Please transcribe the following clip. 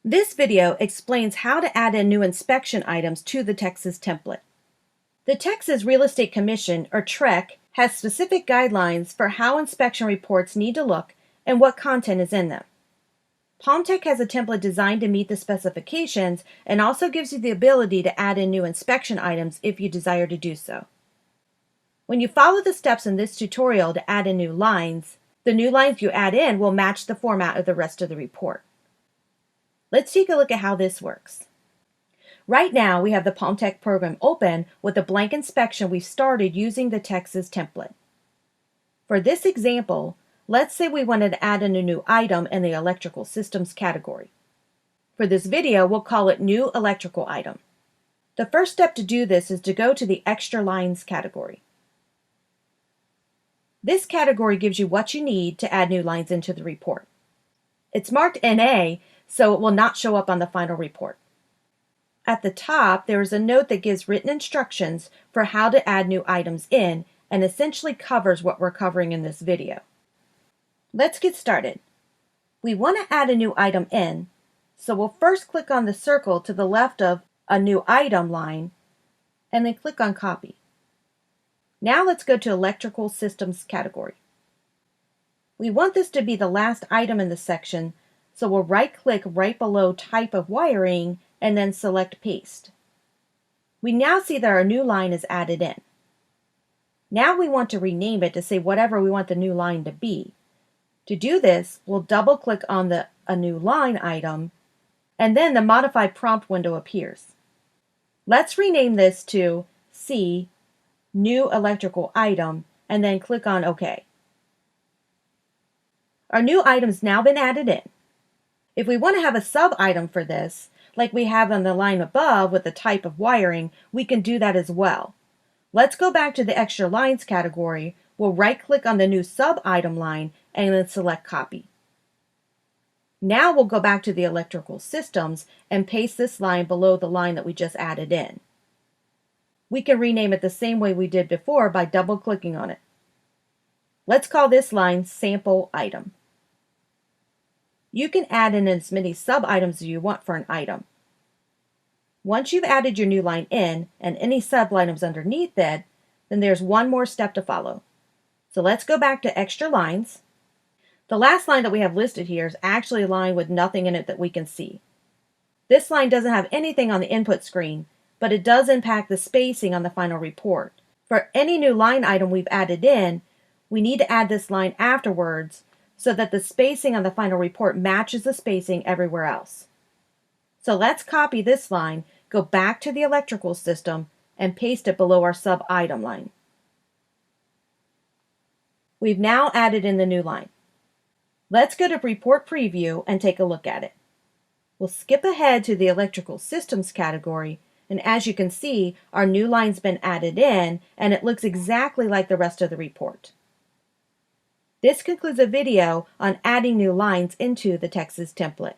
This video explains how to add in new inspection items to the Texas template. The Texas Real Estate Commission, or TREC, has specific guidelines for how inspection reports need to look and what content is in them. PalmTech has a template designed to meet the specifications and also gives you the ability to add in new inspection items if you desire to do so. When you follow the steps in this tutorial to add in new lines, the new lines you add in will match the format of the rest of the report. Let's take a look at how this works. Right now, we have the PalmTech program open with a blank inspection we've started using the Texas template. For this example, let's say we wanted to add in a new item in the electrical systems category. For this video, we'll call it New Electrical Item. The first step to do this is to go to the Extra Lines category. This category gives you what you need to add new lines into the report. It's marked NA, so it will not show up on the final report. At the top, there is a note that gives written instructions for how to add new items in and essentially covers what we're covering in this video. Let's get started. We want to add a new item in, so we'll first click on the circle to the left of a new item line and then click on copy. Now let's go to Electrical Systems category. We want this to be the last item in the section, so we'll right-click right below Type of Wiring and then select Paste. We now see that our new line is added in. Now we want to rename it to say whatever we want the new line to be. To do this, we'll double-click on the A New Line item, and then the Modify Prompt window appears. Let's rename this to C New Electrical Item, and then click on OK. Our new item's now been added in. If we want to have a sub-item for this, like we have on the line above with the Type of Wiring, we can do that as well. Let's go back to the Extra Lines category. We'll right-click on the new sub-item line and then select Copy. Now we'll go back to the Electrical Systems and paste this line below the line that we just added in. We can rename it the same way we did before by double-clicking on it. Let's call this line Sample Item. You can add in as many sub-items as you want for an item. Once you've added your new line in and any sub-items underneath it, then there's one more step to follow. So let's go back to Extra Lines. The last line that we have listed here is actually a line with nothing in it that we can see. This line doesn't have anything on the input screen, but it does impact the spacing on the final report. For any new line item we've added in, we need to add this line afterwards so that the spacing on the final report matches the spacing everywhere else. So let's copy this line, go back to the electrical system, and paste it below our sub-item line. We've now added in the new line. Let's go to Report Preview and take a look at it. We'll skip ahead to the Electrical Systems category, and as you can see, our new line's been added in, and it looks exactly like the rest of the report. This concludes a video on adding new lines into the Texas template.